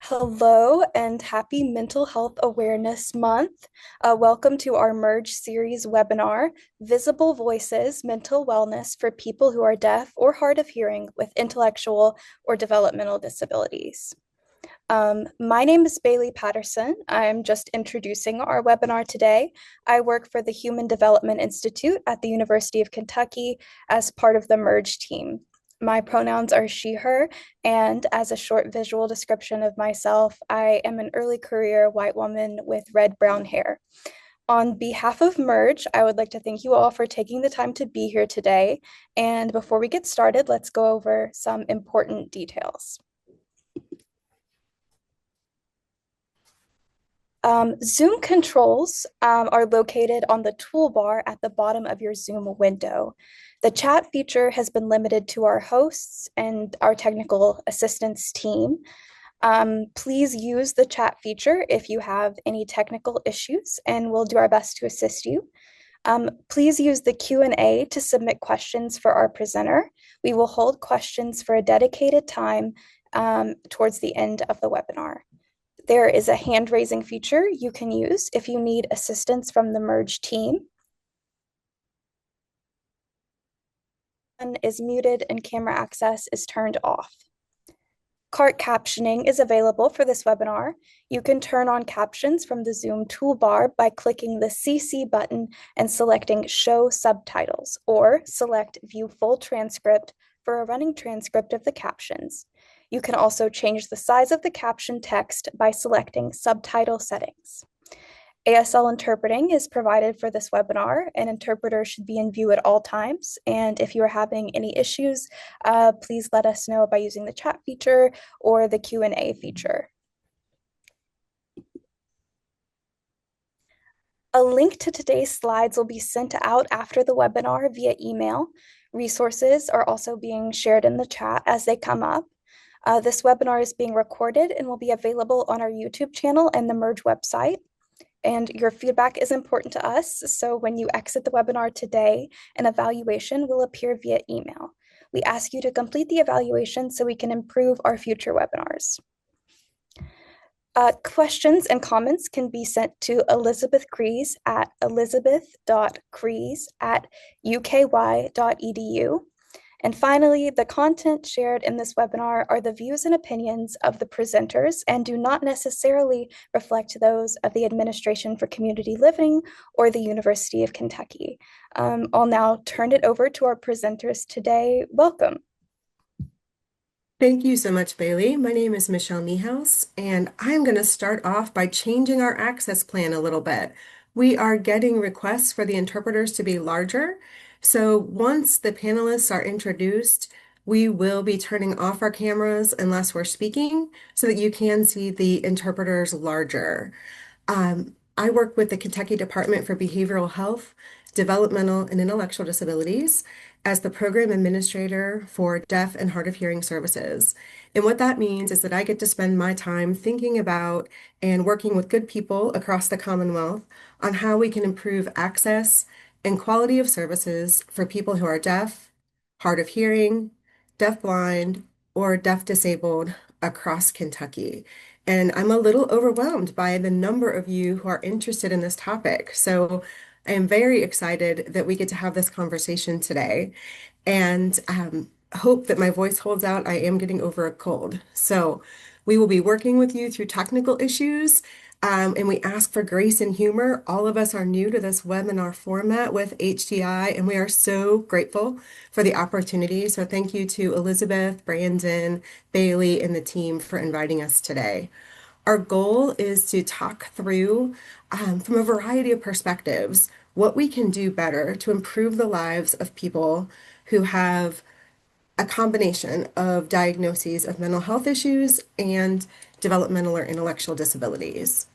Hello and happy Mental Health Awareness Month. Welcome to our Merge series webinar, Visible Voices Mental Wellness for People Who are Deaf or Hard of Hearing with Intellectual or Developmental Disabilities. My name is Bailey Patterson. I'm just introducing our webinar today. I work for the Human Development Institute at the University of Kentucky as part of the Merge team. My pronouns are she, her, and as a short visual description of myself, I am an early career white woman with red brown hair. On behalf of Merge, I would like to thank you all for taking the time to be here today. And before we get started, let's go over some important details. Zoom controls are located on the toolbar at the bottom of your Zoom window. The chat feature has been limited to our hosts and our technical assistance team. Please use the chat feature if you have any technical issues, and we'll do our best to assist you. Please use the Q&A to submit questions for our presenter. We will hold questions for a dedicated time towards the end of the webinar. There is a hand raising feature you can use if you need assistance from the Merge team. Is muted and camera access is turned off. Cart captioning is available for this webinar. You can turn on captions from the Zoom toolbar by clicking the CC button and selecting Show Subtitles, or select View Full Transcript for a running transcript of the captions. You can also change the size of the caption text by selecting Subtitle Settings. ASL interpreting is provided for this webinar. An interpreter should be in view at all times. And if you are having any issues, please let us know by using the chat feature or the Q&A feature. A link to today's slides will be sent out after the webinar via email. Resources are also being shared in the chat as they come up. This webinar is being recorded and will be available on our YouTube channel and the Merge website. And your feedback is important to us. So when you exit the webinar today, an evaluation will appear via email. We ask you to complete the evaluation so we can improve our future webinars. Questions and comments can be sent to Elizabeth Crees at elizabeth.crees@uky.edu. And finally, the content shared in this webinar are the views and opinions of the presenters and do not necessarily reflect those of the Administration for Community Living or the University of Kentucky. I'll now turn it over to our presenters today. Welcome. Thank you so much, Bailey. My name is Michelle Niehaus, and I'm going to start off by changing our access plan a little bit. We are getting requests for the interpreters to be larger. So once the panelists are introduced, we will be turning off our cameras unless we're speaking so that you can see the interpreters larger. I work with the Kentucky Department for Behavioral Health, Developmental and Intellectual Disabilities as the program administrator for deaf and hard of hearing services. And what that means is that I get to spend my time thinking about and working with good people across the Commonwealth on how we can improve access and quality of services for people who are deaf, hard of hearing, deaf-blind, or deaf-disabled across Kentucky. And I'm a little overwhelmed by the number of you who are interested in this topic. So I am very excited that we get to have this conversation today and hope that my voice holds out. I am getting over a cold. So we will be working with you through technical issues. And we ask for grace and humor. All of us are new to this webinar format with HDI, and we are so grateful for the opportunity. So thank you to Elizabeth, Brandon, Bailey, and the team for inviting us today. Our goal is to talk through, from a variety of perspectives, what we can do better to improve the lives of people who have a combination of diagnoses of mental health issues and developmental or intellectual disabilities.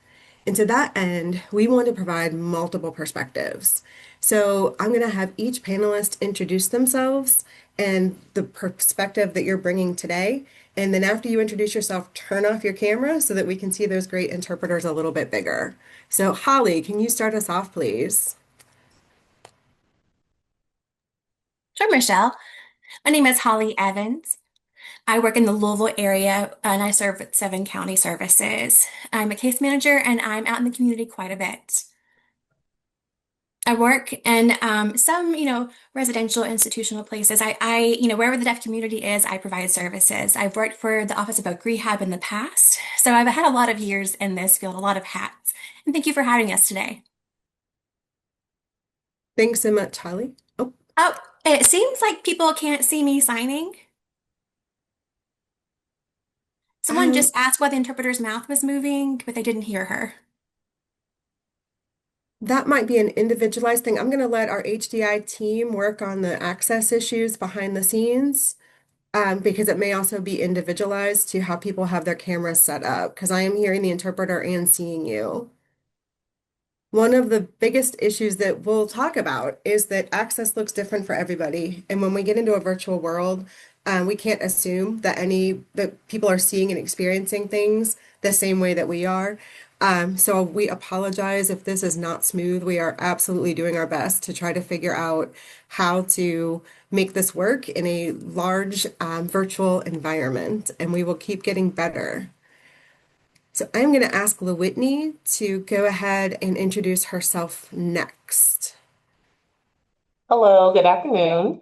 And to that end, we want to provide multiple perspectives. So I'm going to have each panelist introduce themselves and the perspective that you're bringing today. And then after you introduce yourself, turn off your camera so that we can see those great interpreters a little bit bigger. So Holly, can you start us off, please? Sure, Michelle. My name is Holly Evans. I work in the Louisville area and I serve with 7 county services. I'm a case manager and I'm out in the community quite a bit. I work in some, residential institutional places. Wherever the deaf community is, I provide services. I've worked for the Office of Oak Rehab in the past, so I've had a lot of years in this field, a lot of hats. And thank you for having us today. Thanks so much, Holly. Oh, Oh, it seems like people can't see me signing. Someone um, just asked why the interpreter's mouth was moving, but they didn't hear her. that might be an individualized thing. I'm going to let our HDI team work on the access issues behind the scenes, because it may also be individualized to how people have their cameras set up, because I am hearing the interpreter and seeing you. One of the biggest issues that we'll talk about is that access looks different for everybody. And when we get into a virtual world, we can't assume that people are seeing and experiencing things the same way that we are. So we apologize if this is not smooth. We are absolutely doing our best to try to figure out how to make this work in a large virtual environment, and we will keep getting better. So I'm going to ask LaWhitney to go ahead and introduce herself next. Hello, good afternoon.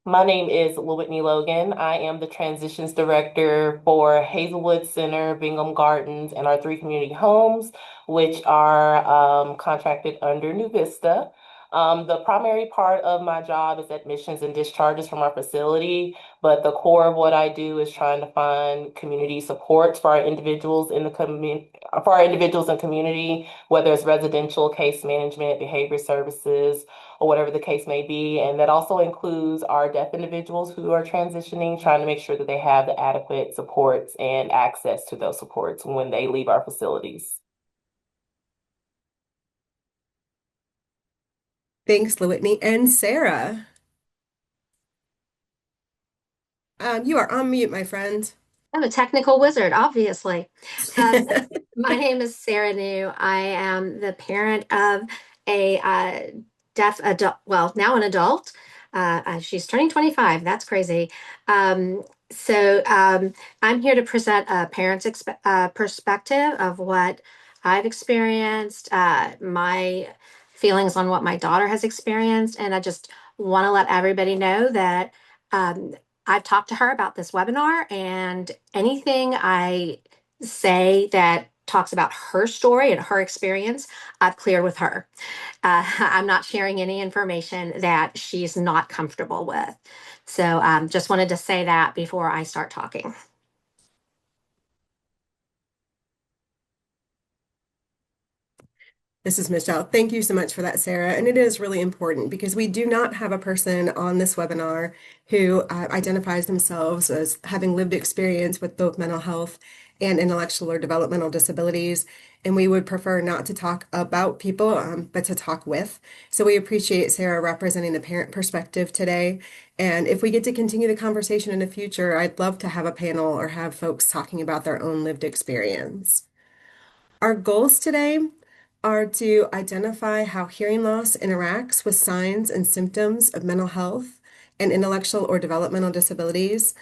My name is LaWhitney Logan. I am the Transitions Director for Hazelwood Center, Bingham Gardens, and our 3 community homes, which are contracted under New Vista. The primary part of my job is admissions and discharges from our facility, but the core of what I do is trying to find community supports for our individuals in the community, for our individuals and community, whether it's residential, case management, behavior services, or whatever the case may be. And that also includes our deaf individuals who are transitioning, trying to make sure that they have the adequate supports and access to those supports when they leave our facilities. Thanks, LaWhitney. And Sarah, you are on mute, my friend. I'm a technical wizard, obviously. Um, my name is Sarah New. I am the parent of a deaf adult, well, now an adult. She's turning 25. That's crazy. Um, so I'm here to present a parent's perspective of what I've experienced, my feelings on what my daughter has experienced, and I just want to let everybody know that. Um, I've talked to her about this webinar, and anything I say that talks about her story and her experience, I've cleared with her. I'm not sharing any information that she's not comfortable with. So just wanted to say that before I start talking. This is Michelle. Thank you so much for that, Sarah. And it is really important because we do not have a person on this webinar who identifies themselves as having lived experience with both mental health and intellectual or developmental disabilities. And we would prefer not to talk about people, but to talk with. So we appreciate Sarah representing the parent perspective today. And if we get to continue the conversation in the future, I'd love to have a panel or have folks talking about their own lived experience. Our goals today are to identify how hearing loss interacts with signs and symptoms of mental health and intellectual or developmental disabilities,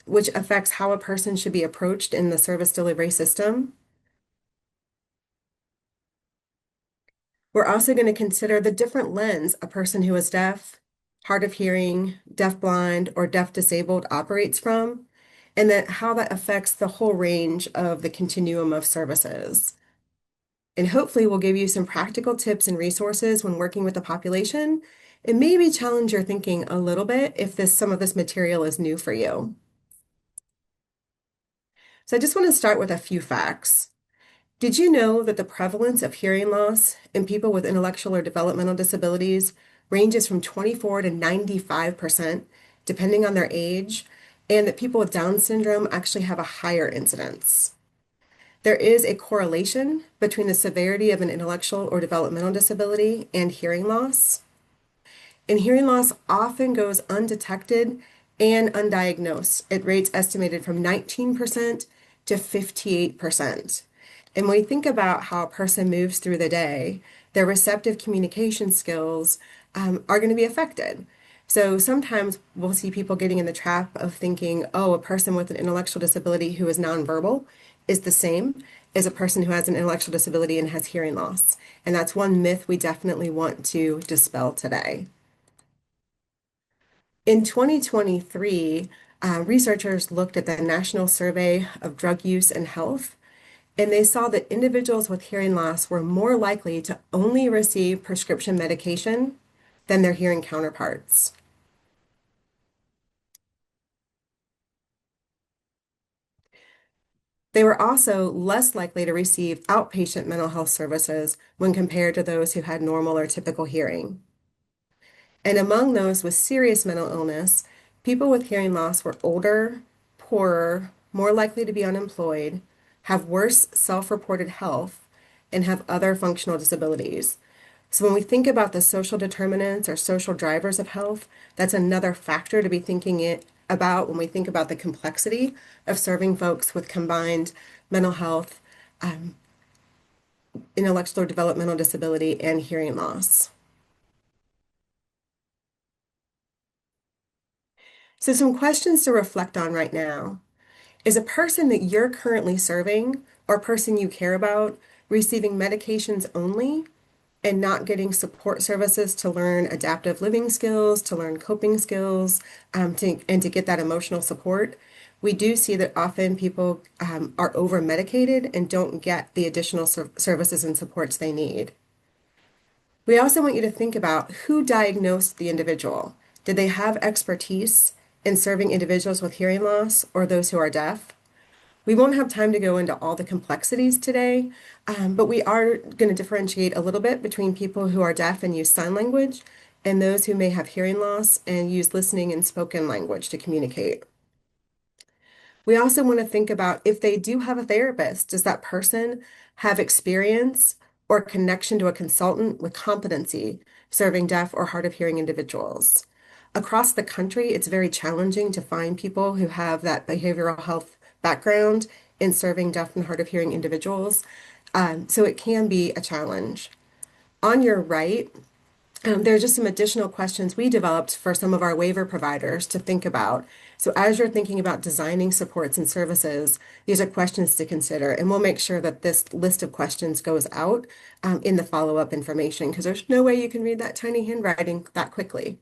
which affects how a person should be approached in the service delivery system. We're also going to consider the different lens a person who is deaf, hard of hearing, deaf-blind, or deaf-disabled operates from, and that how that affects the whole range of the continuum of services. And hopefully we'll give you some practical tips and resources when working with the population and maybe challenge your thinking a little bit if some of this material is new for you. So I just want to start with a few facts. Did you know that the prevalence of hearing loss in people with intellectual or developmental disabilities ranges from 24 to 95%, depending on their age, and that people with Down syndrome actually have a higher incidence? There is a correlation between the severity of an intellectual or developmental disability and hearing loss. And hearing loss often goes undetected and undiagnosed at rates estimated from 19% to 58%. And when we think about how a person moves through the day, their receptive communication skills are going to be affected. So sometimes we'll see people getting in the trap of thinking, oh, a person with an intellectual disability who is nonverbal is the same as a person who has an intellectual disability and has hearing loss. And that's one myth we definitely want to dispel today. In 2023, researchers looked at the National Survey of Drug Use and Health, and they saw that individuals with hearing loss were more likely to only receive prescription medication than their hearing counterparts. They were also less likely to receive outpatient mental health services when compared to those who had normal or typical hearing. And among those with serious mental illness, people with hearing loss were older, poorer, more likely to be unemployed, have worse self-reported health, and have other functional disabilities. So when we think about the social determinants or social drivers of health, that's another factor to be thinking about when we think about the complexity of serving folks with combined mental health, um, intellectual or developmental disability, and hearing loss. So some questions to reflect on right now. Is a person that you're currently serving or a person you care about receiving medications only and not getting support services to learn adaptive living skills, to learn coping skills, and to get that emotional support? We do see that often people are over medicated and don't get the additional services and supports they need. We also want you to think about who diagnosed the individual. Did they have expertise in serving individuals with hearing loss or those who are deaf? We won't have time to go into all the complexities today, but we are going to differentiate a little bit between people who are deaf and use sign language and those who may have hearing loss and use listening and spoken language to communicate. We also want to think about if they do have a therapist, does that person have experience or connection to a consultant with competency serving deaf or hard of hearing individuals? Across the country, it's very challenging to find people who have that behavioral health background in serving deaf and hard of hearing individuals. So it can be a challenge. On your right, there are just some additional questions we developed for some of our waiver providers to think about. So as you're thinking about designing supports and services, these are questions to consider, and we'll make sure that this list of questions goes out in the follow-up information because there's no way you can read that tiny handwriting that quickly.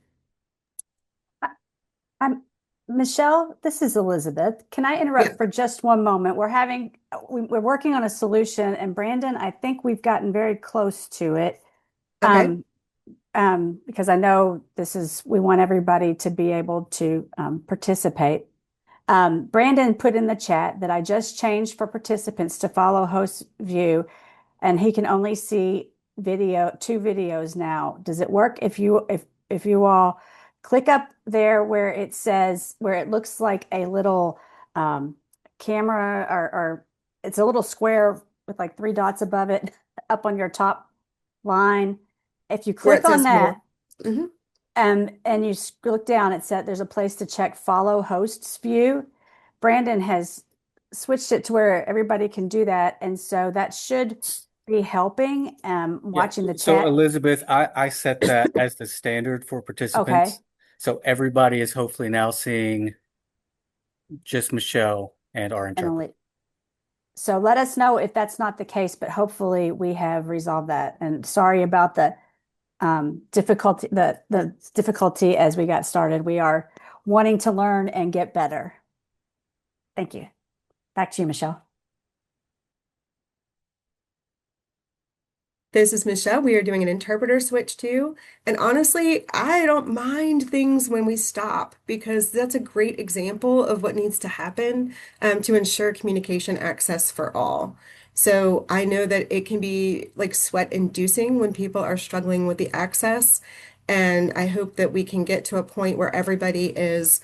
I'm Michelle, this is Elizabeth. Can I interrupt Yeah. for just one moment? We're working on a solution, and Brandon, I think we've gotten very close to it. Okay. Because I know we want everybody to be able to participate. Brandon put in the chat that I just changed for participants to follow host view, and he can only see two videos now. Does it work if you all click up there where it looks like a little camera or it's a little square with like three dots above it up on your top line. If you Where it click on says that more. Mhm. and you look down, it said there's a place to check follow hosts view. Brandon has switched it to where everybody can do that. And so that should be helping watching the So chat. Elizabeth, I set that as the standard for Okay. participants. So everybody is hopefully now seeing just Michelle and our And interpreter. so let us know if that's not the case, but hopefully we have resolved that. And sorry about the difficulty as we got started. We are wanting to learn and get better. Thank you. Back to you, Michelle. This is Michelle. We are doing an interpreter switch too. And honestly, I don't mind things when we stop because that's a great example of what needs to happen to ensure communication access for all. So I know that it can be like sweat inducing when people are struggling with the access. And I hope that we can get to a point where everybody is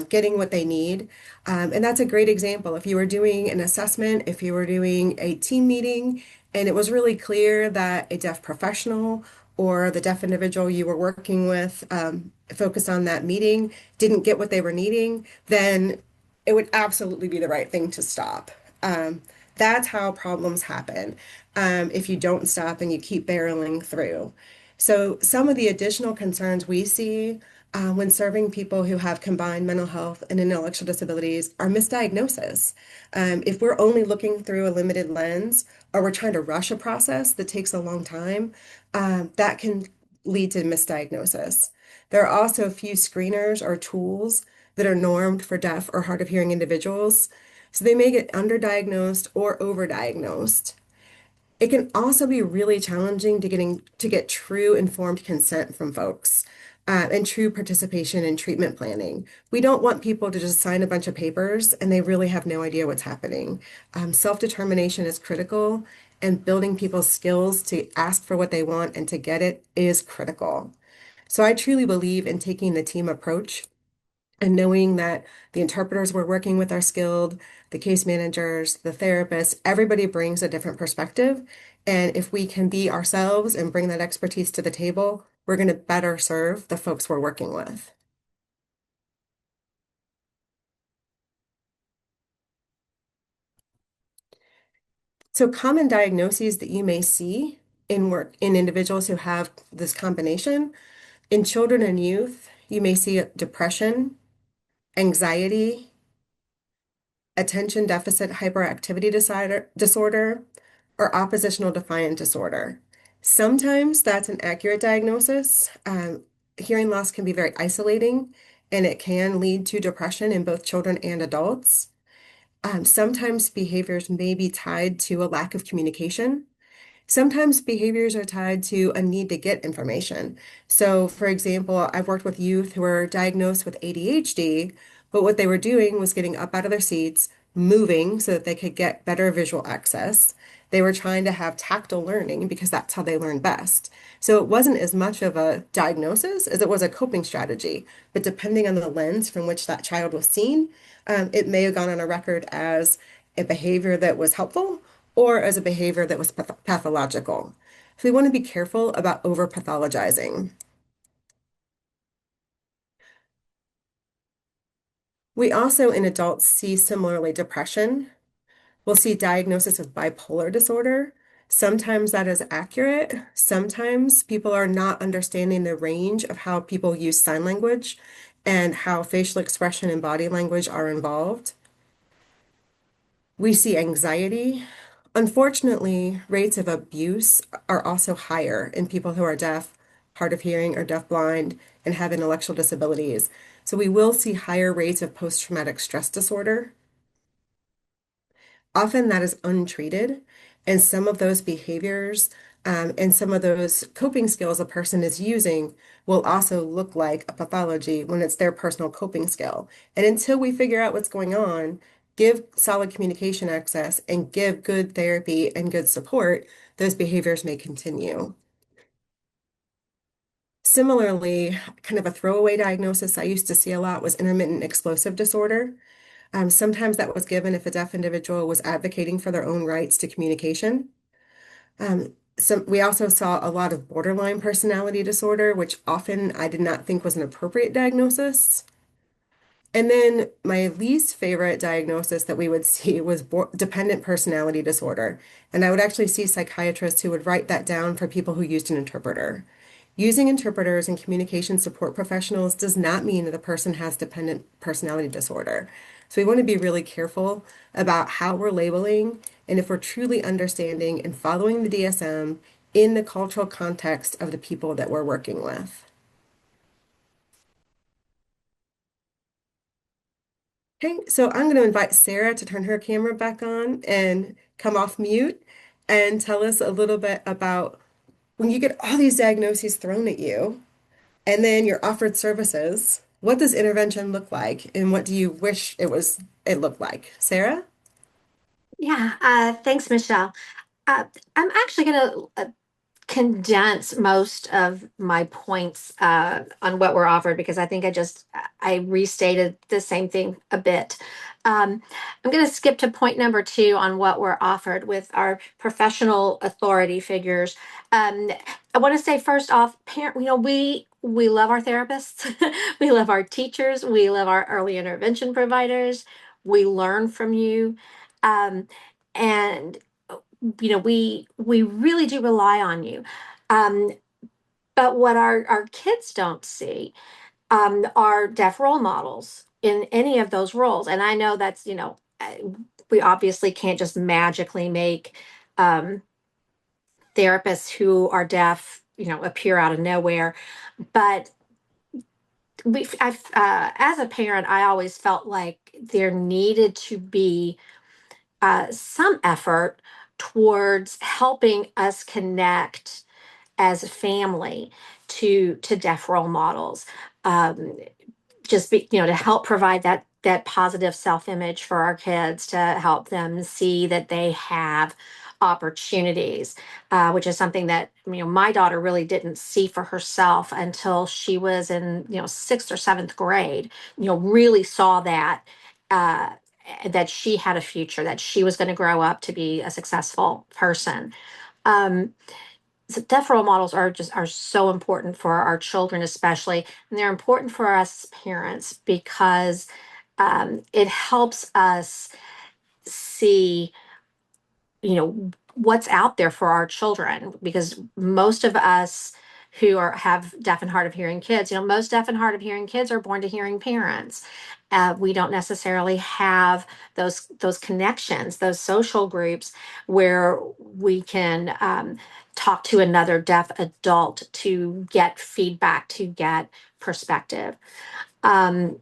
getting what they need. And that's a great example. If you were doing an assessment, if you were doing a team meeting, and it was really clear that a deaf professional or the deaf individual you were working with focused on that meeting didn't get what they were needing, then it would absolutely be the right thing to stop. That's how problems happen if you don't stop and you keep barreling through. So some of the additional concerns we see when serving people who have combined mental health and intellectual disabilities are misdiagnosis. If we're only looking through a limited lens or we're trying to rush a process that takes a long time, that can lead to misdiagnosis. There are also a few screeners or tools that are normed for deaf or hard of hearing individuals, so they may get underdiagnosed or overdiagnosed. It can also be really challenging to get true informed consent from folks, and true participation in treatment planning. We don't want people to just sign a bunch of papers and they really have no idea what's happening. Self-determination is critical, and building people's skills to ask for what they want and to get it is critical. So I truly believe in taking the team approach and knowing that the interpreters we're working with are skilled, the case managers, the therapists, everybody brings a different perspective. And if we can be ourselves and bring that expertise to the table, we're going to better serve the folks we're working with. So common diagnoses that you may see in individuals who have this combination, in children and youth, you may see depression, anxiety, attention deficit hyperactivity disorder, or oppositional defiant disorder. Sometimes that's an accurate diagnosis. Hearing loss can be very isolating, and it can lead to depression in both children and adults. Sometimes behaviors may be tied to a lack of communication. Sometimes behaviors are tied to a need to get information. So, for example, I've worked with youth who were diagnosed with ADHD, but what they were doing was getting up out of their seats, moving so that they could get better visual access. They were trying to have tactile learning because that's how they learn best. So it wasn't as much of a diagnosis as it was a coping strategy. But depending on the lens from which that child was seen, it may have gone on a record as a behavior that was helpful or as a behavior that was pathological. So we want to be careful about over pathologizing. We also in adults see similarly depression. We'll see diagnosis of bipolar disorder. Sometimes that is accurate. Sometimes people are not understanding the range of how people use sign language and how facial expression and body language are involved. We see anxiety. Unfortunately, rates of abuse are also higher in people who are deaf, hard of hearing, or deafblind, and have intellectual disabilities. So we will see higher rates of post-traumatic stress disorder. Often that is untreated, and some of those behaviors and some of those coping skills a person is using will also look like a pathology when it's their personal coping skill. And until we figure out what's going on, give solid communication access and give good therapy and good support, those behaviors may continue. Similarly, kind of a throwaway diagnosis I used to see a lot was intermittent explosive disorder. Sometimes that was given if a deaf individual was advocating for their own rights to communication. We also saw a lot of borderline personality disorder, which often I did not think was an appropriate diagnosis. And then my least favorite diagnosis that we would see was dependent personality disorder. And I would actually see psychiatrists who would write that down for people who used an interpreter. Using interpreters and communication support professionals does not mean that the person has dependent personality disorder. So we want to be really careful about how we're labeling and if we're truly understanding and following the DSM in the cultural context of the people that we're working with. Okay, so I'm going to invite Sarah to turn her camera back on and come off mute and tell us a little bit about when you get all these diagnoses thrown at you and then you're offered services, what does intervention look like and what do you wish it looked like? Sarah? Yeah, thanks, Michelle. I'm actually going to condense most of my points on what we're offered because I think I restated the same thing a bit. I'm going to skip to point number 2 on what we're offered with our professional authority figures. I want to say first off, we love our therapists, we love our teachers, we love our early intervention providers. We learn from you, and we really do rely on you. Um, but what our kids don't see are deaf role models in any of those roles. And I know that's, we obviously can't just magically make um, therapists who are deaf, appear out of nowhere. But as a parent, I always felt like there needed to be some effort towards helping us connect as a family to deaf role models. Um, to help provide that positive self-image for our kids, to help them see that they have opportunities, which is something that my daughter really didn't see for herself until she was in sixth or seventh grade. Really saw uh, that she had a future, that she was going to grow up to be a successful person. Um, so deaf role models are so important for our children, especially, and they're important for us parents because it helps us see what's out there for our children, because most of us who have deaf and hard of hearing kids, most deaf and hard of hearing kids are born to hearing parents. We don't necessarily have those connections, those social groups where we can talk to another deaf adult to get feedback, to get perspective. Um,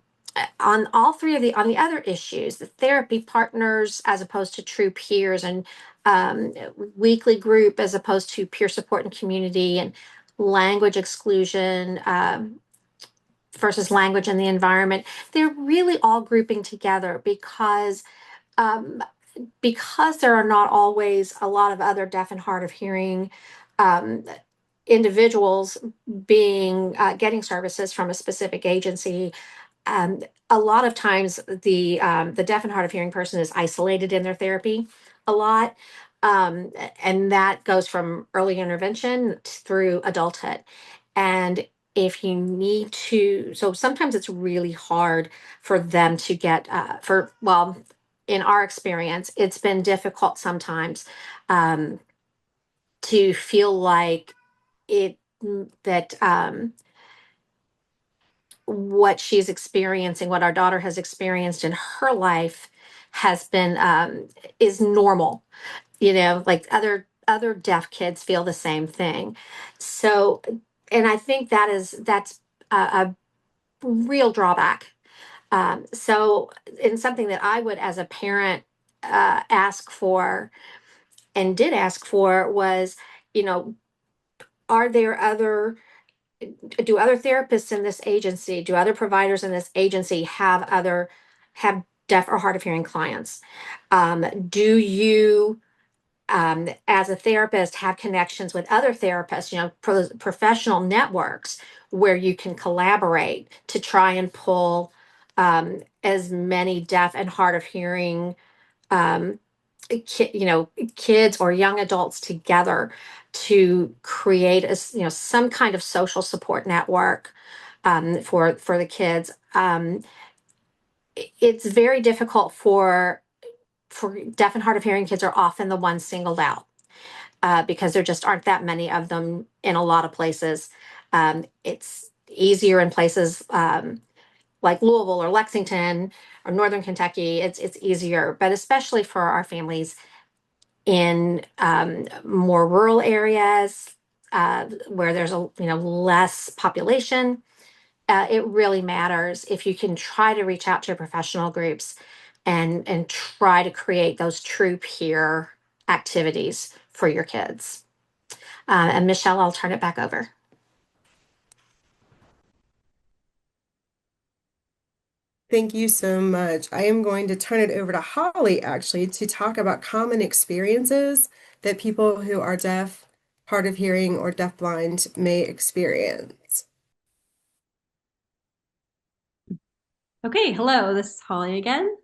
on all three of on the other issues, the therapy partners as opposed to true peers, and weekly group as opposed to peer support and community, and language exclusion versus language in the environment, they're really all grouping together um, because there are not always a lot of other deaf and hard of hearing um, individuals being getting services from a specific agency. A lot of times the deaf and hard of hearing person is isolated in their therapy a lot. And that goes from early intervention through adulthood. And if you need to, so sometimes it's really hard for them to get, in our experience, it's been difficult sometimes um, to feel like it, that what she's experiencing, what our daughter has experienced in her life, has been is normal. Like other deaf kids feel the same thing. So, and I think that's a real drawback. So, and something that I would, as a parent, ask for and did ask for was, you know, are there other do other therapists in this agency, do other providers in this agency have deaf or hard of hearing clients? Do you, as a therapist, have connections with other therapists, professional networks where you can collaborate to try and pull as many deaf and hard of hearing um, kids or young adults together to create some kind of social support network for the kids. It's very difficult for deaf and hard of hearing kids, are often the ones singled out because there just aren't that many of them in a lot of places. It's easier in places like Louisville or Lexington or Northern Kentucky. It's easier, but especially for our families in more rural areas where there's less population, it really matters if you can try to reach out to professional groups and try to create those true peer activities for your kids. And Michelle, I'll turn it back over. Thank you so much. I am going to turn it over to Holly actually to talk about common experiences that people who are deaf, hard of hearing, or deafblind may experience. Okay, hello, this is Holly again.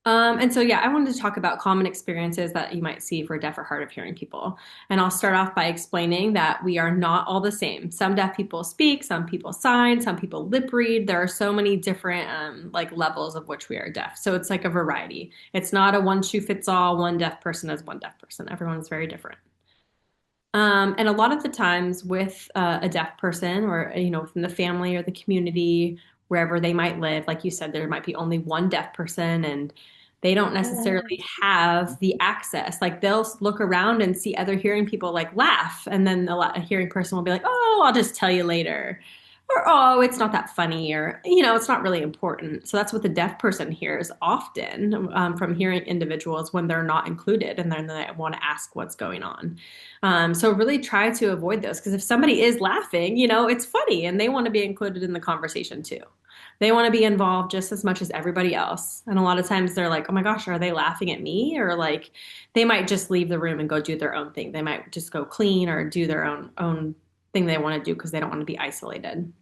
And so, yeah, I wanted to talk about common experiences that you might see for deaf or hard of hearing people. And I'll start off by explaining that we are not all the same. Some deaf people speak, some people sign, some people lip read. There are so many different like levels of which we are deaf. So it's like a variety. It's not a one shoe fits all, one deaf person is one deaf person. Everyone's very different. And a lot of the times with a deaf person or, within the family or the community, wherever they might live, like you said, there might be only one deaf person and they don't necessarily have the access. Like they'll look around and see other hearing people like laugh, and then a hearing person will be like, "Oh, I'll just tell you later." Or, "Oh, it's not that funny," or, it's not really important. So that's what the deaf person hears often from hearing individuals when they're not included and then they want to ask what's going on. So really try to avoid those because if somebody is laughing, it's funny and they want to be included in the conversation too. They want to be involved just as much as everybody else. And a lot of times they're like, "Oh my gosh, are they laughing at me?" Or like they might just leave the room and go do their own thing. They might just go clean or do their own thing they want to do because they don't want to be isolated.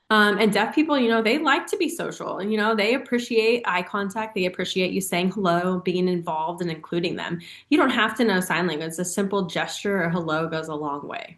And deaf people, they like to be social. They appreciate eye contact. They appreciate you saying hello, being involved and including them. You don't have to know sign language. A simple gesture or hello goes a long way.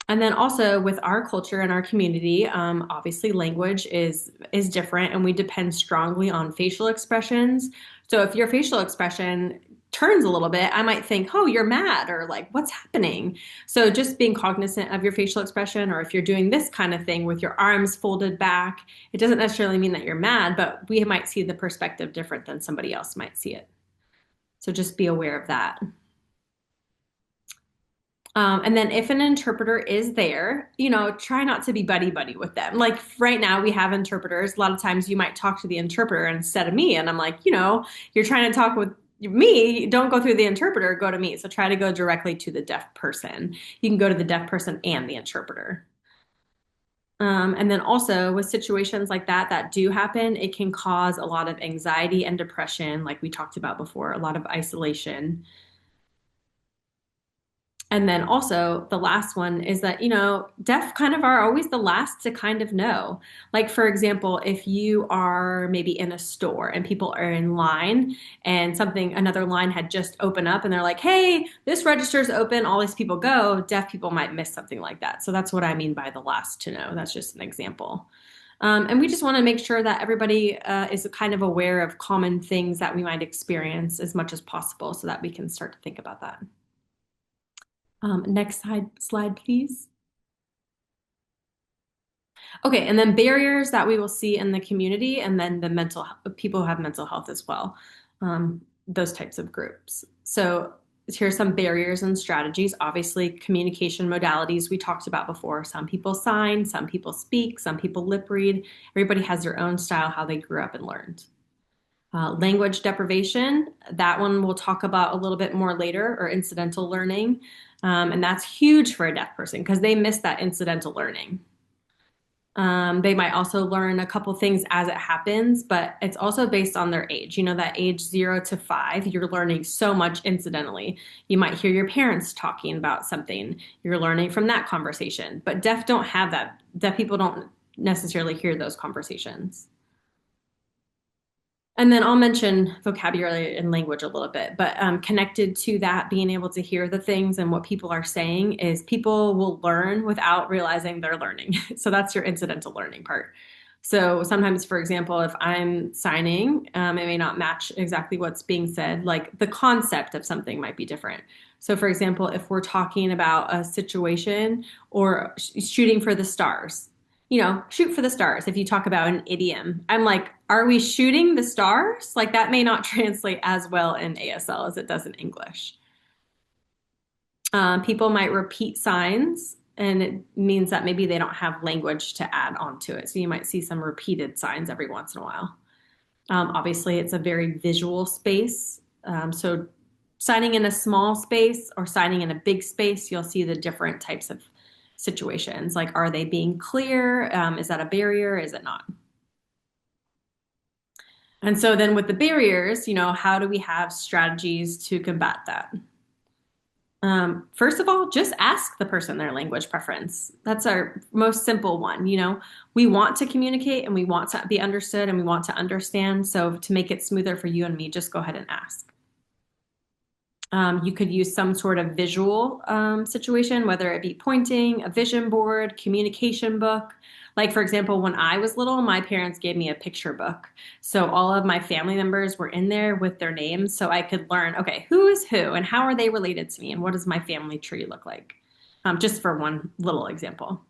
And then also with our culture and our community, obviously language is different, and we depend strongly on facial expressions. So if your facial expression turns a little bit, I might think, "Oh, you're mad," or like, "What's happening?" So just being cognizant of your facial expression, or if you're doing this kind of thing with your arms folded back, it doesn't necessarily mean that you're mad, but we might see the perspective different than somebody else might see it. So just be aware of that. And then if an interpreter is there, try not to be buddy-buddy with them. Like right now we have interpreters. A lot of times you might talk to the interpreter instead of me. And I'm like, you're trying to talk with me, don't go through the interpreter, go to me. So try to go directly to the deaf person. You can go to the deaf person and the interpreter. And then also with situations like that do happen, it can cause a lot of anxiety and depression, like we talked about before, a lot of isolation. And then also the last one is that, deaf kind of are always the last to kind of know. Like, for example, if you are maybe in a store and people are in line and another line had just opened up and they're like, "Hey, this register's open," all these people go, deaf people might miss something like that. So that's what I mean by the last to know. That's just an example. And we just want to make sure that everybody is kind of aware of common things that we might experience as much as possible so that we can start to think about that. Next slide, please. Okay, and then barriers that we will see in the community, and then the people who have mental health as well, those types of groups. So here's some barriers and strategies. Obviously, communication modalities we talked about before. Some people sign, some people speak, some people lip read. Everybody has their own style, how they grew up and learned. Language deprivation, that one we'll talk about a little bit more later, or incidental learning. And that's huge for a deaf person because they miss that incidental learning. They might also learn a couple things as it happens, but it's also based on their age. That age 0 to 5, you're learning so much incidentally. You might hear your parents talking about something. You're learning from that conversation, but deaf don't have that. Deaf people don't necessarily hear those conversations. And then I'll mention vocabulary and language a little bit, but connected to that, being able to hear the things and what people are saying is people will learn without realizing they're learning. So that's your incidental learning part. So sometimes, for example, if I'm signing, it may not match exactly what's being said, like the concept of something might be different. So for example, if we're talking about a situation or shooting for the stars, shoot for the stars. If you talk about an idiom, I'm like, are we shooting the stars? Like that may not translate as well in ASL as it does in English. People might repeat signs, and it means that maybe they don't have language to add onto it. So you might see some repeated signs every once in a while. Obviously, it's a very visual space. So signing in a small space or signing in a big space, you'll see the different types of situations. Like, are they being clear? Is that a barrier? Is it not? And so then with the barriers, how do we have strategies to combat that? First of all, just ask the person their language preference. That's our most simple one. We want to communicate and we want to be understood and we want to understand. So to make it smoother for you and me, just go ahead and ask. You could use some sort of visual situation, whether it be pointing, a vision board, communication book. Like, for example, when I was little, my parents gave me a picture book. So all of my family members were in there with their names so I could learn, okay, who is who and how are they related to me and what does my family tree look like? Just for one little example.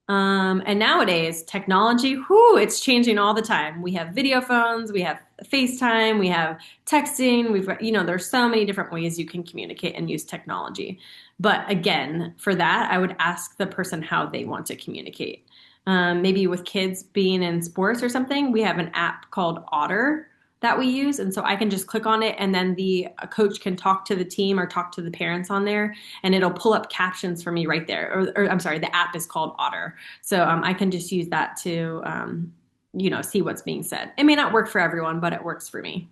And nowadays, technology, whoo, it's changing all the time. We have video phones, we have FaceTime, we have texting, we've got, there's so many different ways you can communicate and use technology. But again, for that, I would ask the person how they want to communicate. Maybe with kids being in sports or something, we have an app called Otter that we use. And so I can just click on it and then the coach can talk to the team or talk to the parents on there and it'll pull up captions for me right there. Or I'm sorry, the app is called Otter. So I can just use that to, see what's being said. It may not work for everyone, but it works for me.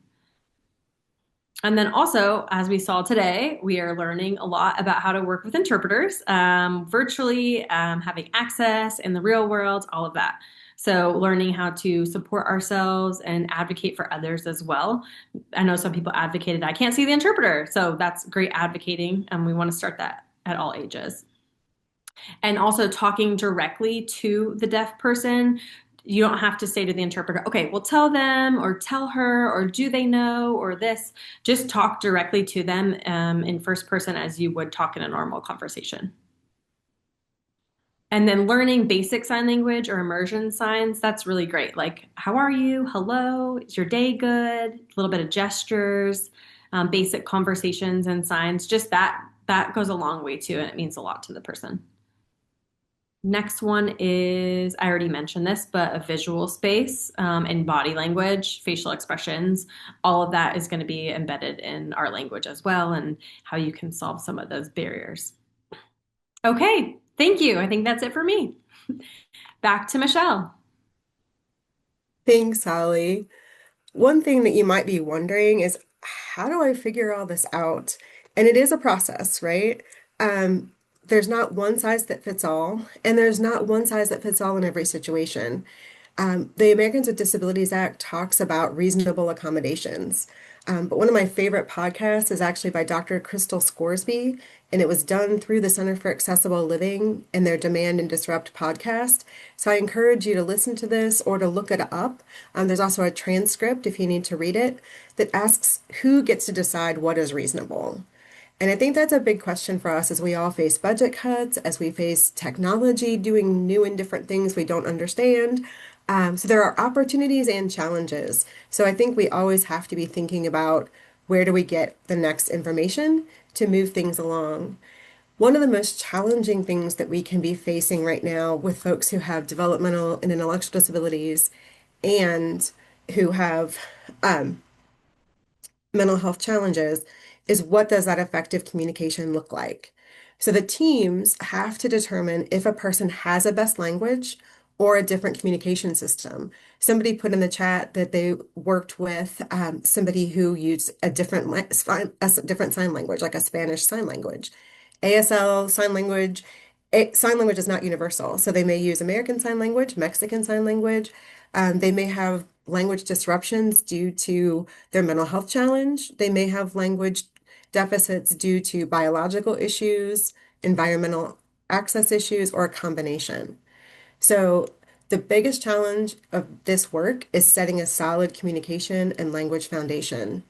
And then also, as we saw today, we are learning a lot about how to work with interpreters, virtually, having access in the real world, all of that. So learning how to support ourselves and advocate for others as well. I know some people advocated, I can't see the interpreter. So that's great advocating, and we want to start that at all ages. And also talking directly to the deaf person. You don't have to say to the interpreter, okay, well, tell them or tell her, or do they know, or this. Just talk directly to them in first person as you would talk in a normal conversation. And then learning basic sign language or immersion signs, that's really great. Like, how are you? Hello? Is your day good? A little bit of gestures, basic conversations and signs. Just that goes a long way too, and it means a lot to the person. Next one is, I already mentioned this, but a visual space and body language, facial expressions, all of that is going to be embedded in our language as well, and how you can solve some of those barriers. Okay, thank you. I think that's it for me. Back to Michelle. Thanks, Holly. One thing that you might be wondering is, how do I figure all this out? And it is a process, right? There's not one size that fits all, and there's not one size that fits all in every situation. The Americans with Disabilities Act talks about reasonable accommodations. But one of my favorite podcasts is actually by Dr. Crystal Scoresby, and it was done through the Center for Accessible Living and their Demand and Disrupt podcast. So I encourage you to listen to this or to look it up. There's also a transcript if you need to read it that asks who gets to decide what is reasonable. And I think that's a big question for us as we all face budget cuts, as we face technology doing new and different things we don't understand. So there are opportunities and challenges. So I think we always have to be thinking about, where do we get the next information to move things along. One of the most challenging things that we can be facing right now with folks who have developmental and intellectual disabilities and who have mental health challenges is, what does that effective communication look like? So the teams have to determine if a person has a best language or a different communication system. Somebody put in the chat that they worked with somebody who used a different sign language, like a Spanish sign language. ASL sign language, sign language is not universal. So they may use American Sign Language, Mexican Sign Language. They may have language disruptions due to their mental health challenge. They may have language deficits due to biological issues, environmental access issues, or a combination. So the biggest challenge of this work is setting a solid communication and language foundation.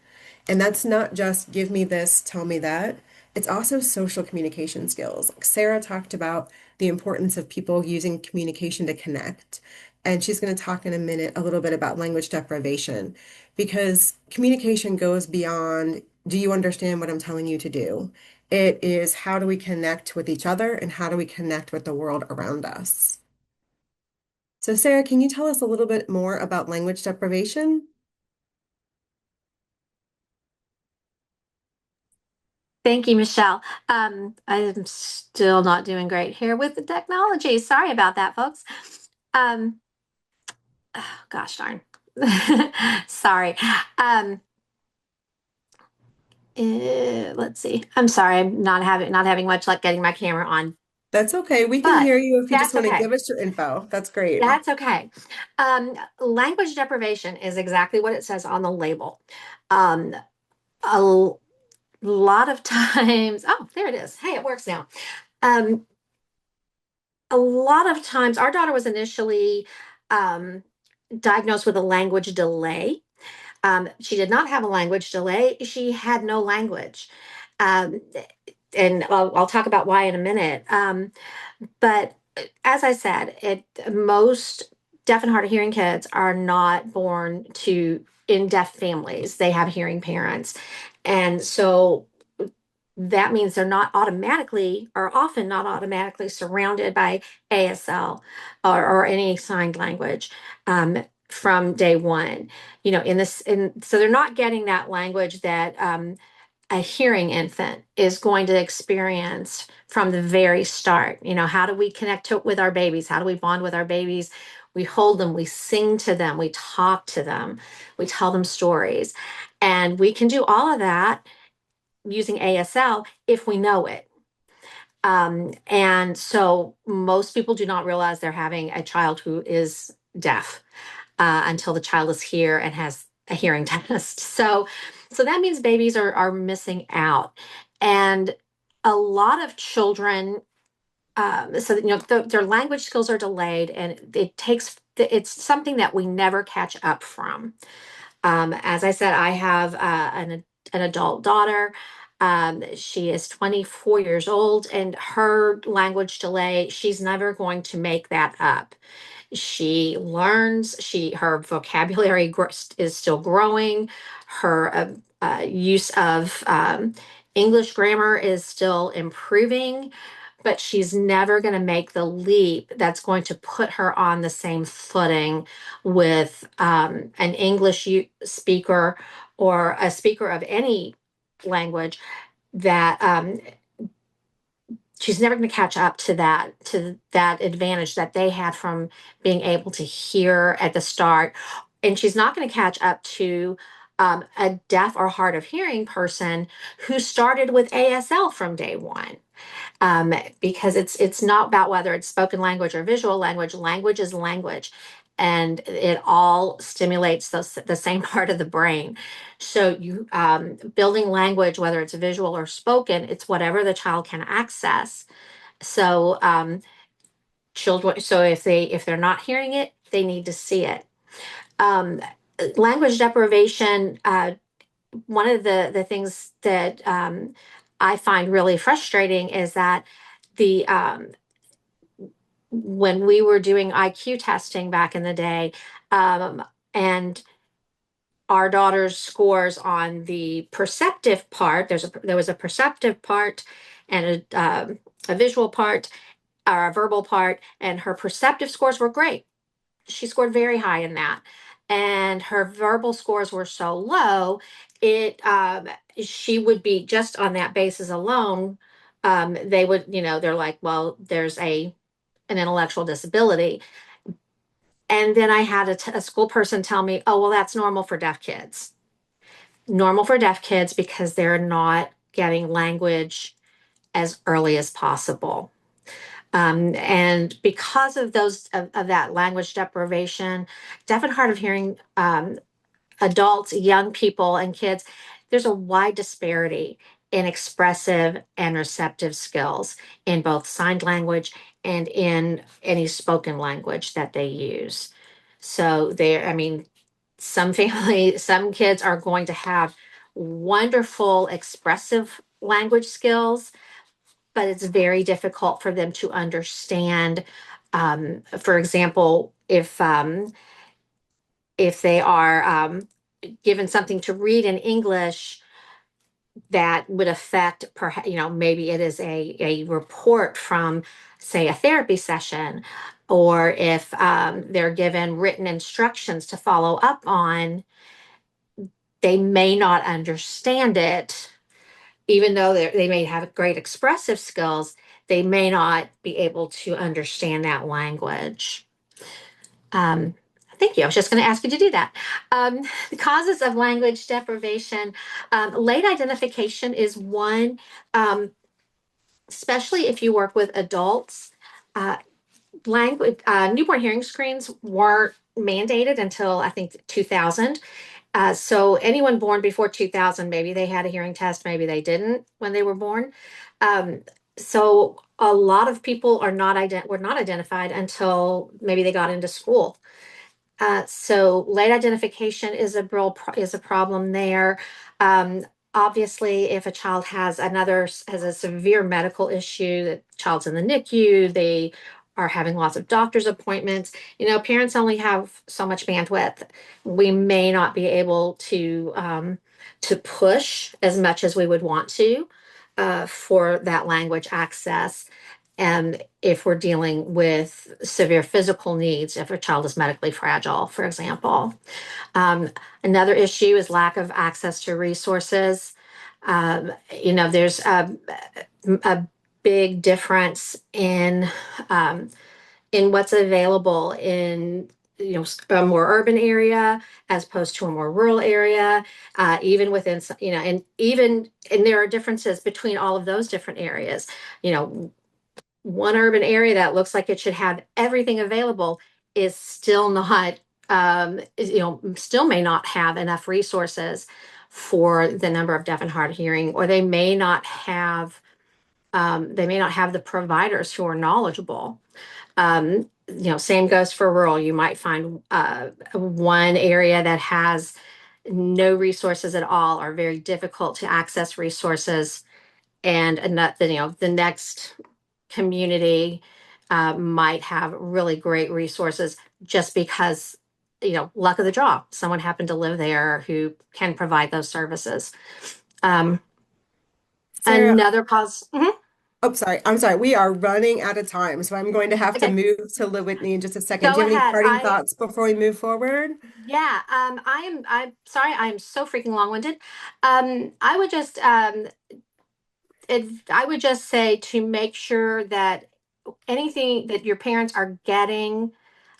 And that's not just give me this, tell me that. It's also social communication skills. Sarah talked about the importance of people using communication to connect. And she's going to talk in a minute a little bit about language deprivation, because communication goes beyond, do you understand what I'm telling you to do? It is, how do we connect with each other and how do we connect with the world around us? So Sarah, can you tell us a little bit more about language deprivation? Thank you, Michelle. I'm still not doing great here with the technology. Sorry about that, folks. Oh, gosh darn. Sorry. Let's see. I'm sorry. I'm not having much luck getting my camera on. That's okay. We can hear you if you just want to okay. give us your info. That's great. That's okay. Language deprivation is exactly what it says on the label. lot of times, oh, there it is. Hey, it works now. Um, a lot of times, our daughter was initially um, diagnosed with a language delay. She did not have a language delay. She had no language. Um, and I'll talk about why in a minute. But as I said, most deaf and hard of hearing kids are not born to in deaf families. They have hearing parents. And so that means they're not automatically or often not automatically surrounded by ASL or any signed language from day one. You know, so they're not getting that language that a hearing infant is going to experience from the very start. You know, how do we with our babies? How do we bond with our babies? We hold them, we sing to them, we talk to them, we tell them stories. And we can do all of that using ASL if we know it. And so most people do not realize they're having a child who is deaf until the child is here and has a hearing test. So that means babies are missing out, and a lot of children. So you know their language skills are delayed, and it's something that we never catch up from. As I said, I have an adult daughter. She is 24 years old, and her language delay, she's never going to make that up. She learns, her vocabulary is still growing. Her use of English grammar is still improving, but she's never going to make the leap that's going to put her on the same footing with an English speaker or a speaker of any language that she's never going to catch up to that advantage that they had from being able to hear at the start, and she's not going to catch up to a deaf or hard of hearing person who started with ASL from day one. Because it's not about whether it's spoken language or visual language. Language is language, and it all stimulates the same part of the brain. So you building language, whether it's visual or spoken, it's whatever the child can access. So children, so if they're not hearing it, they need to see it. Um, Language deprivation. One of the things that I find really frustrating is that the when we were doing IQ testing back in the day, and our daughter's scores on the perceptive part, there was a perceptive part and a visual part or a verbal part, and her perceptive scores were great. She scored very high in that, and her verbal scores were so low, she would be just on that basis alone. They would, they're like, well, there's an intellectual disability. And then I had a school person tell me, oh, well, that's normal for deaf kids. Normal for deaf kids because they're not getting language as early as possible. And because of that language deprivation, deaf and hard of hearing adults, young people, and kids, there's a wide disparity in expressive and receptive skills in both signed language and in any spoken language that they use. So some kids are going to have wonderful expressive language skills, but it's very difficult for them to understand. For example, if they are given something to read in English that would affect, perhaps, maybe it is a report from, say, a therapy session, or if they're given written instructions to follow up on, they may not understand it. Even though they may have great expressive skills, they may not be able to understand that language. Thank you. I was just going to ask you to do that. The causes of language deprivation, late identification is one, especially if you work with adults. Newborn hearing screens weren't mandated until I think 2000. So anyone born before 2000, maybe they had a hearing test, maybe they didn't when they were born. Um, so a lot of people were not identified until maybe they got into school. So late identification is a problem there. Um, Obviously, if a child has a severe medical issue, the child's in the NICU, they are having lots of doctor's appointments. Parents only have so much bandwidth. We may not be able to push as much as we would want to for that language access. And if we're dealing with severe physical needs, if a child is medically fragile, for example. Um, Another issue is lack of access to resources. There's a big difference in what's available in a more urban area as opposed to a more rural area, even within and there are differences between all of those different areas. One urban area that looks like it should have everything available is still not, still may not have enough resources for the number of deaf and hard of hearing, or they may not have the providers who are knowledgeable. Same goes for rural. You might find one area that has no resources at all, or very difficult to access resources, and the next community might have really great resources just because, luck of the draw, someone happened to live there who can provide those services. Sarah, Another cause. Mhm. oh, sorry. I'm sorry. We are running out of time, so I'm going to have to Okay, move to LaWhitney in just a second. go Do you have any ahead. parting thoughts before we move forward? Yeah, I'm sorry, I'm so freaking long-winded. I would just, I would just say to make sure that anything that your parents are getting,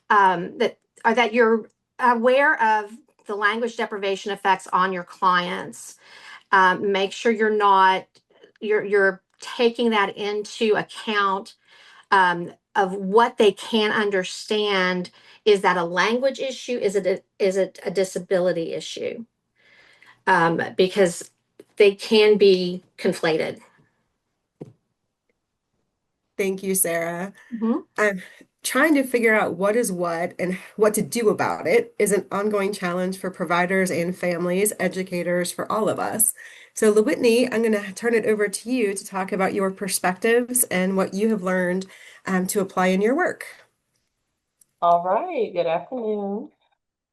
that you're aware of the language deprivation effects on your clients. Make sure you're taking that into account, of what they can understand. Is that a language issue? Is it a disability issue? Because they can be conflated. Thank you, Sarah. Mhm. I'm trying to figure out what is what and what to do about it is an ongoing challenge for providers and families, educators, for all of us. So, LaWhitney, I'm going to turn it over to you to talk about your perspectives and what you have learned to apply in your work. All right, good afternoon.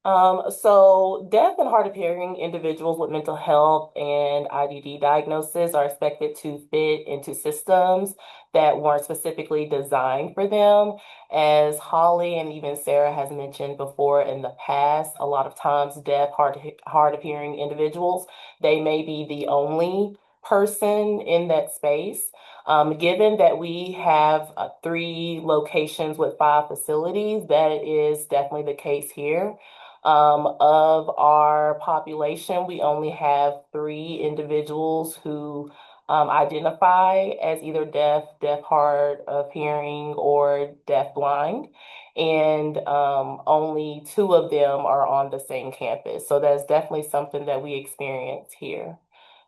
So deaf and hard of hearing individuals with mental health and IDD diagnosis are expected to fit into systems that weren't specifically designed for them. As Holly and even Sarah has mentioned before in the past, a lot of times deaf, hard of hearing individuals, they may be the only person in that space. Given that we have 3 locations with 5 facilities, that is definitely the case here. Of our population, we only have 3 individuals who identify as either deaf, deaf hard of hearing, or deaf blind. And only 2 of them are on the same campus. So that's definitely something that we experience here.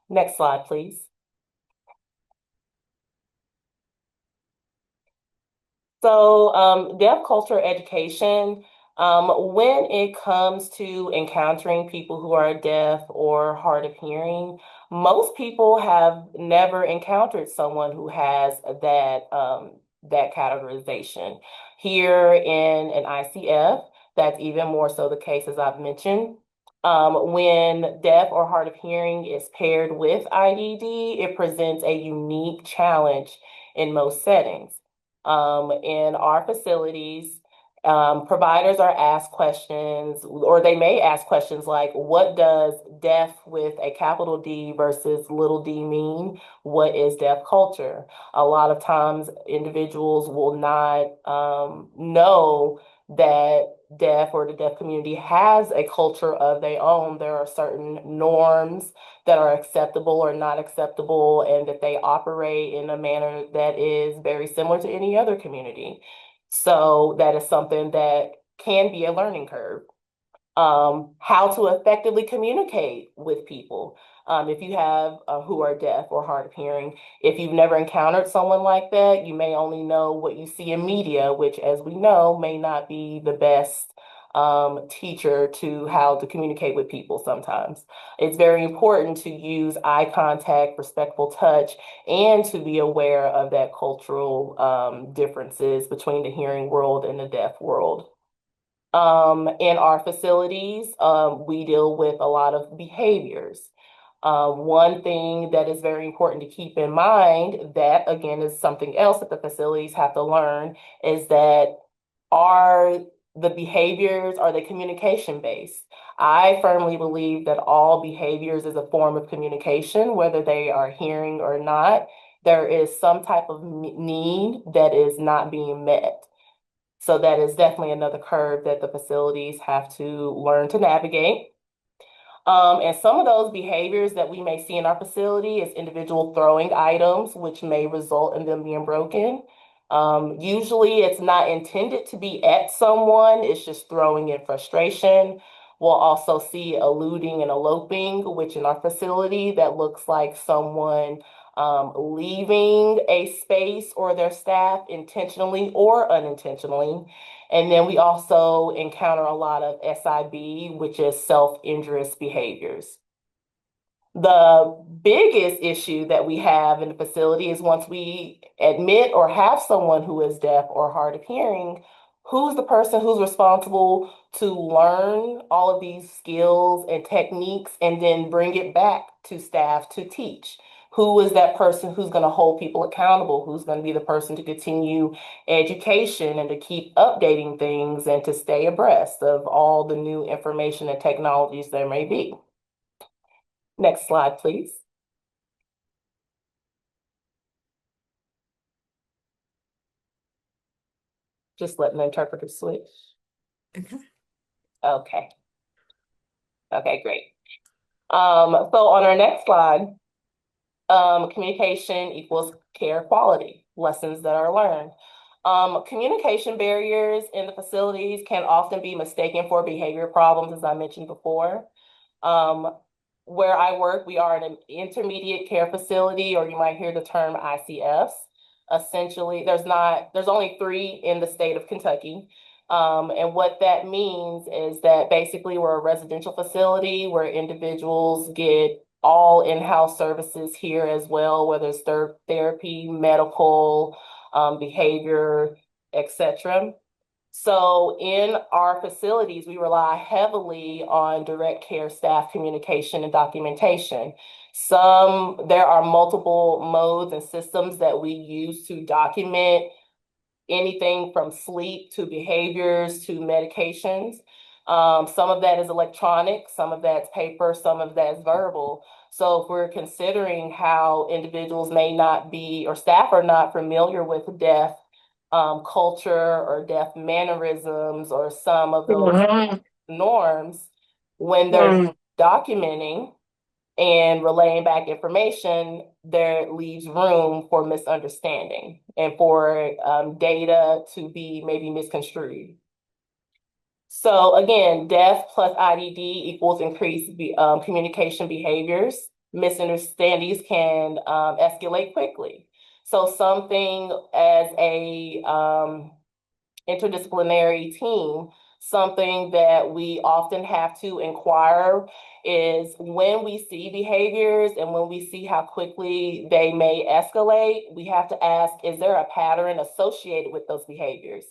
Next slide, please. So, deaf culture education, when it comes to encountering people who are deaf or hard of hearing, most people have never encountered someone who has that categorization. Here in an ICF, that's even more so the case, as I've mentioned. When deaf or hard of hearing is paired with IDD, it presents a unique challenge in most settings. In our facilities, providers are asked questions, or they may ask questions like, what does deaf with a capital D versus little d mean? What is deaf culture? A lot of times individuals will not know that deaf or the deaf community has a culture of their own. There are certain norms that are acceptable or not acceptable, and that they operate in a manner that is very similar to any other community. So that is something that can be a learning curve. how to effectively communicate with people. If you have who are deaf or hard of hearing, if you've never encountered someone like that, you may only know what you see in media, which, as we know, may not be the best teacher to how to communicate with people sometimes. It's very important to use eye contact, respectful touch, and to be aware of that cultural differences between the hearing world and the deaf world. In our facilities, we deal with a lot of behaviors. One thing that is very important to keep in mind, that again is something else that the facilities have to learn, is that are the behaviors, are they communication based? I firmly believe that all behaviors is a form of communication, whether they are hearing or not. There is some type of need that is not being met. So that is definitely another curve that the facilities have to learn to navigate. And some of those behaviors that we may see in our facility is individual throwing items, which may result in them being broken. Usually it's not intended to be at someone, it's just throwing in frustration. We'll also see eluding and eloping, which in our facility, that looks like someone leaving a space or their staff intentionally or unintentionally. And then we also encounter a lot of SIB, which is self-injurious behaviors. The biggest issue that we have in the facility is once we admit or have someone who is deaf or hard of hearing, who's the person who's responsible to learn all of these skills and techniques and then bring it back to staff to teach? Who is that person who's going to hold people accountable? Who's going to be the person to continue education and to keep updating things and to stay abreast of all the new information and technologies there may be? Next slide, please. Just letting the interpreter switch. Okay. Okay. Okay, great. So on our next slide, communication equals care quality, lessons that are learned. Communication barriers in the facilities can often be mistaken for behavior problems, as I mentioned before. Where I work, we are an intermediate care facility, or you might hear the term ICFs. Essentially, there's only 3 in the state of Kentucky. And what that means is that basically we're a residential facility where individuals get all in-house services here as well, whether it's therapy, medical, behavior, etc. So in our facilities, we rely heavily on direct care staff communication and documentation. There are multiple modes and systems that we use to document anything from sleep to behaviors to medications. Some of that is electronic, some of that's paper, some of that is verbal. So if we're considering how individuals may not be, or staff are not familiar with deaf culture or deaf mannerisms or some of those norms, when they're documenting and relaying back information, there leaves room for misunderstanding and for data to be maybe misconstrued. So again, deaf plus IDD equals increased communication behaviors. Misunderstandings can escalate quickly. So something as a interdisciplinary team, something that we often have to inquire is when we see behaviors and when we see how quickly they may escalate, we have to ask, is there a pattern associated with those behaviors?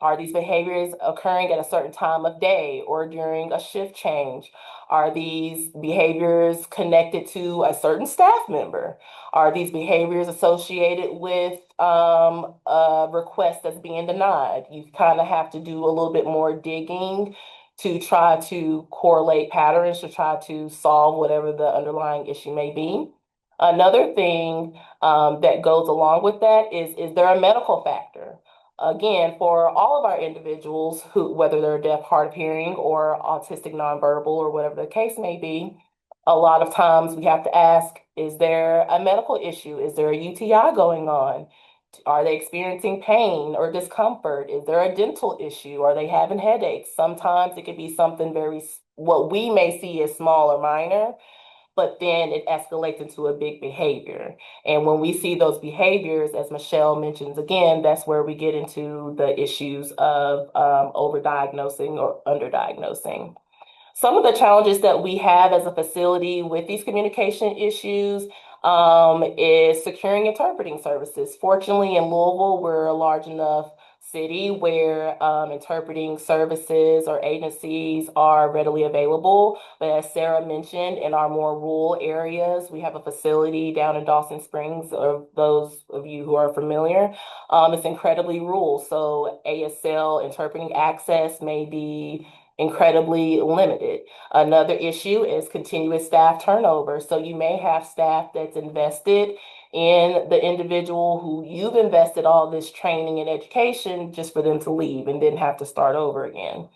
Are these behaviors occurring at a certain time of day or during a shift change? Are these behaviors connected to a certain staff member? Are these behaviors associated with a request that's being denied? You kind of have to do a little bit more digging to try to correlate patterns, to try to solve whatever the underlying issue may be. Another thing that goes along with that is there a medical factor? Again, for all of our individuals who, whether they're deaf, hard of hearing, or autistic nonverbal, or whatever the case may be, a lot of times we have to ask, is there a medical issue? Is there a UTI going on? Are they experiencing pain or discomfort? Is there a dental issue? Are they having headaches? Sometimes it could be something what we may see as small or minor, but then it escalates into a big behavior. And when we see those behaviors, as Michelle mentions again, that's where we get into the issues of overdiagnosing or underdiagnosing. Some of the challenges that we have as a facility with these communication issues is securing interpreting services. Fortunately, in Louisville, we're a large enough city where interpreting services or agencies are readily available. But as Sarah mentioned, in our more rural areas, we have a facility down in Dawson Springs, or those of you who are familiar, it's incredibly rural. So ASL interpreting access may be incredibly limited. Another issue is continuous staff turnover. So you may have staff that's invested in the individual who you've invested all this training and education just for them to leave and then have to start over again.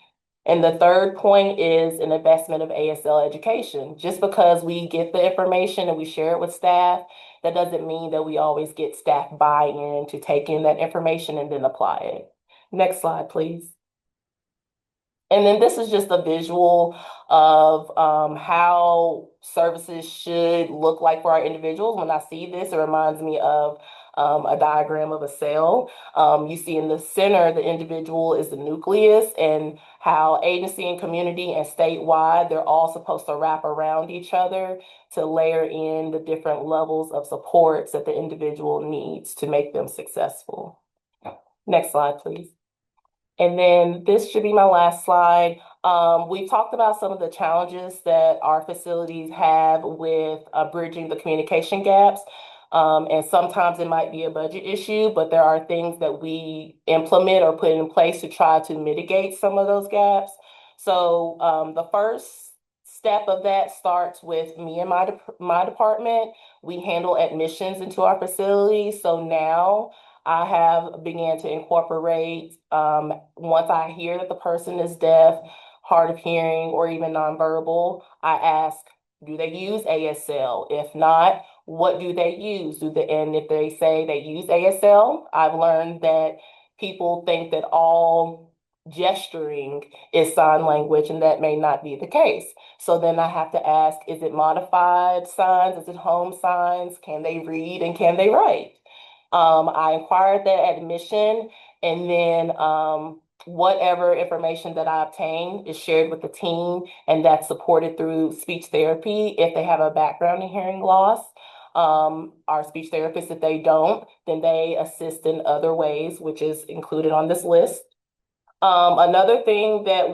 And the third point is an investment of ASL education. Just because we get the information and we share it with staff, that doesn't mean that we always get staff buy-in to take in that information and then apply it. Next slide, please. And then this is just a visual of how services should look like for our individuals. When I see this, it reminds me of a diagram of a cell. You see in the center, the individual is the nucleus, and how agency and community and statewide, they're all supposed to wrap around each other to layer in the different levels of supports that the individual needs to make them successful. Next slide, please. And then this should be my last slide. We talked about some of the challenges that our facilities have with bridging the communication gaps. And sometimes it might be a budget issue, but there are things that we implement or put in place to try to mitigate some of those gaps. So the first step of that starts with me and my department. We handle admissions into our facility. So now I have began to incorporate, once I hear that the person is deaf, hard of hearing, or even nonverbal, I ask, do they use ASL? If not, what do they use? And if they say they use ASL, I've learned that people think that all gesturing is sign language, and that may not be the case. So then I have to ask, is it modified signs? Is it home signs? Can they read and can they write? I inquired that admission, and then whatever information that I obtain is shared with the team, and that's supported through speech therapy if they have a background in hearing loss. Our speech therapists, if they don't, then they assist in other ways, which is included on this list. Another thing that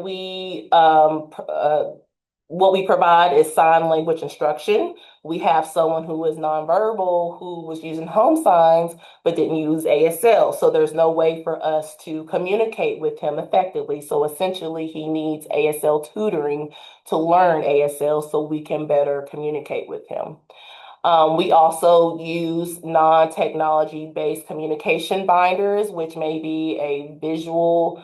what we provide is sign language instruction. We have someone who is nonverbal who was using home signs but didn't use ASL. So there's no way for us to communicate with him effectively. So essentially, he needs ASL tutoring to learn ASL so we can better communicate with him. We also use non-technology-based communication binders, which may be a visual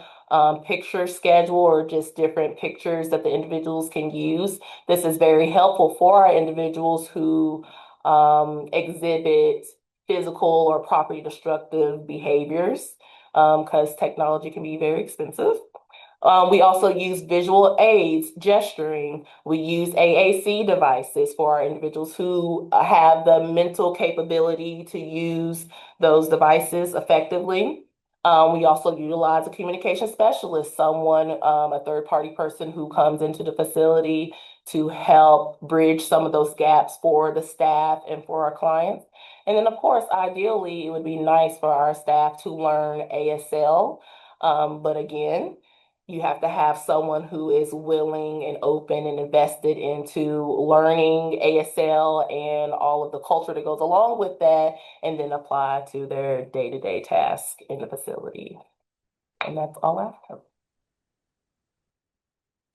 picture schedule or just different pictures that the individuals can use. This is very helpful for our individuals who exhibit physical or property destructive behaviors, because technology can be very expensive. We also use visual aids, gesturing. We use AAC devices for our individuals who have the mental capability to use those devices effectively. We also utilize a communication specialist, someone, a third-party person who comes into the facility to help bridge some of those gaps for the staff and for our clients. And then, of course, ideally, it would be nice for our staff to learn ASL. But again, you have to have someone who is willing and open and invested into learning ASL and all of the culture that goes along with that, and then apply to their day-to-day task in the facility. And that's all I have.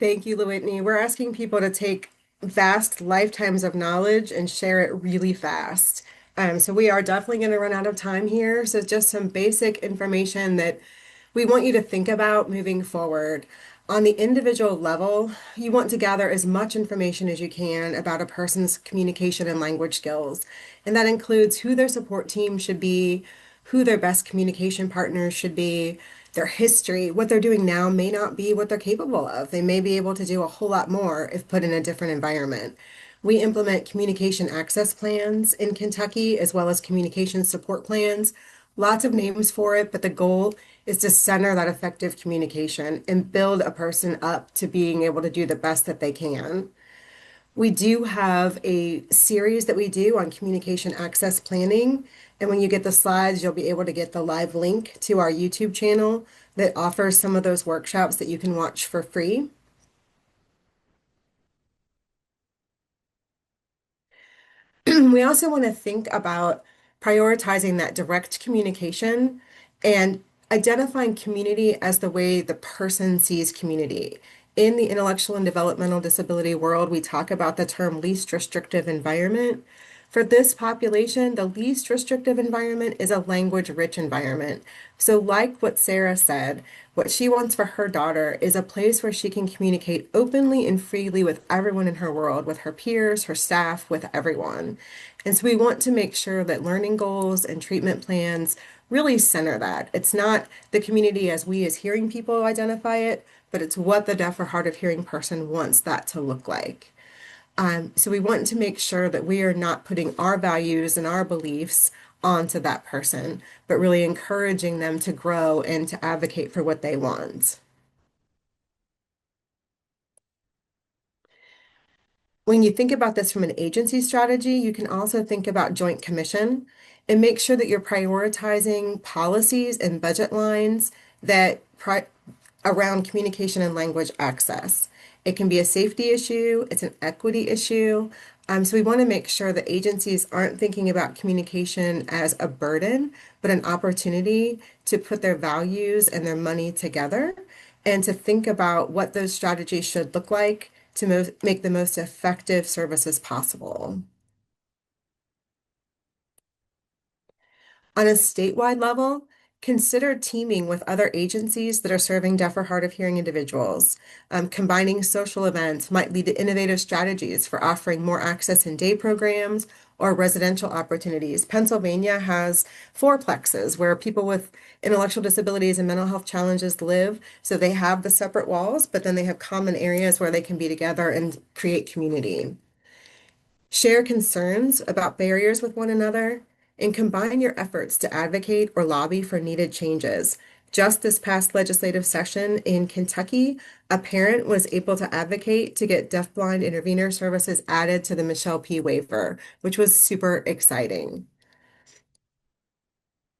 Thank you, LaWhitney. We're asking people to take vast lifetimes of knowledge and share it really fast. So we are definitely going to run out of time here. So just some basic information that we want you to think about moving forward. On the individual level, you want to gather as much information as you can about a person's communication and language skills. And that includes who their support team should be, who their best communication partners should be, their history. What they're doing now may not be what they're capable of. They may be able to do a whole lot more if put in a different environment. We implement communication access plans in Kentucky, as well as communication support plans. Lots of names for it, but the goal is to center that effective communication and build a person up to being able to do the best that they can. We do have a series that we do on communication access planning. And when you get the slides, you'll be able to get the live link to our YouTube channel that offers some of those workshops that you can watch for free. We also want to think about prioritizing that direct communication and identifying community as the way the person sees community. In the intellectual and developmental disability world, we talk about the term least restrictive environment. For this population, the least restrictive environment is a language-rich environment. So, like what Sarah said, what she wants for her daughter is a place where she can communicate openly and freely with everyone in her world, with her peers, her staff, with everyone. And so we want to make sure that learning goals and treatment plans really center that. It's not the community as we as hearing people identify it, but it's what the deaf or hard of hearing person wants that to look like. So we want to make sure that we are not putting our values and our beliefs onto that person, but really encouraging them to grow and to advocate for what they want. When you think about this from an agency strategy, you can also think about joint commission and make sure that you're prioritizing policies and budget lines that around communication and language access. It can be a safety issue, it's an equity issue. So we want to make sure that agencies aren't thinking about communication as a burden, but an opportunity to put their values and their money together and to think about what those strategies should look like to make the most effective services possible. On a statewide level, consider teaming with other agencies that are serving deaf or hard of hearing individuals. Combining social events might lead to innovative strategies for offering more access in day programs or residential opportunities. Pennsylvania has fourplexes where people with intellectual disabilities and mental health challenges live. So they have the separate walls, but then they have common areas where they can be together and create community. Share concerns about barriers with one another, and combine your efforts to advocate or lobby for needed changes. Just this past legislative session in Kentucky, a parent was able to advocate to get deafblind intervener services added to the Michelle P. waiver, which was super exciting.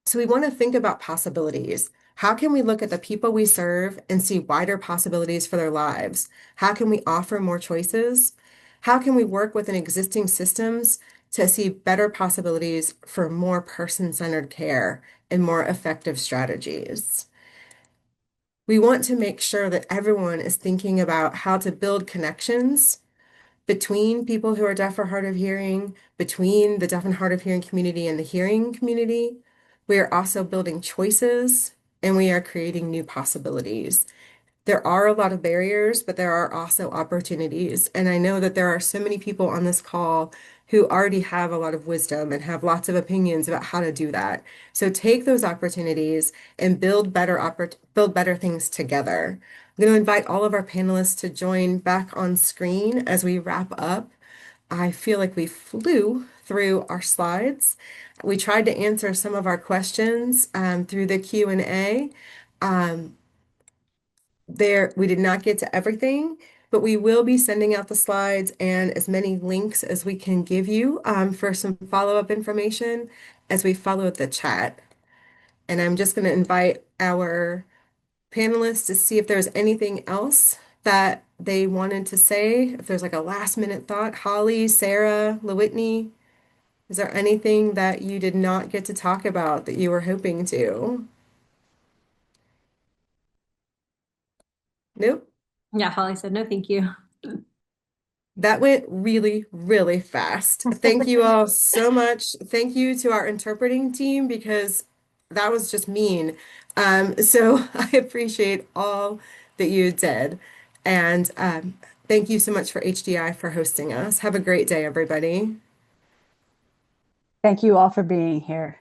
So we want to think about possibilities. How can we look at the people we serve and see wider possibilities for their lives? How can we offer more choices? How can we work within existing systems to see better possibilities for more person-centered care and more effective strategies? We want to make sure that everyone is thinking about how to build connections between people who are deaf or hard of hearing, between the deaf and hard of hearing community and the hearing community. We are also building choices and we are creating new possibilities. There are a lot of barriers, but there are also opportunities. And I know that there are so many people on this call who already have a lot of wisdom and have lots of opinions about how to do that. So take those opportunities and build better things together. I'm going to invite all of our panelists to join back on screen as we wrap up. I feel like we flew through our slides. We tried to answer some of our questions through the Q&A. We did not get to everything, but we will be sending out the slides and as many links as we can give you for some follow-up information as we follow the chat. And I'm just going to invite our panelists to see if there's anything else that they wanted to say. If there's like a last minute thought, Holly, Sarah, LaWhitney, is there anything that you did not get to talk about that you were hoping to? Nope. Yeah, Holly said no, thank you. That went really, really fast. Thank you all so much. Thank you to our interpreting team because that was just mean. So I appreciate all that you did. And thank you so much for HDI for hosting us. Have a great day, everybody. Thank you all for being here.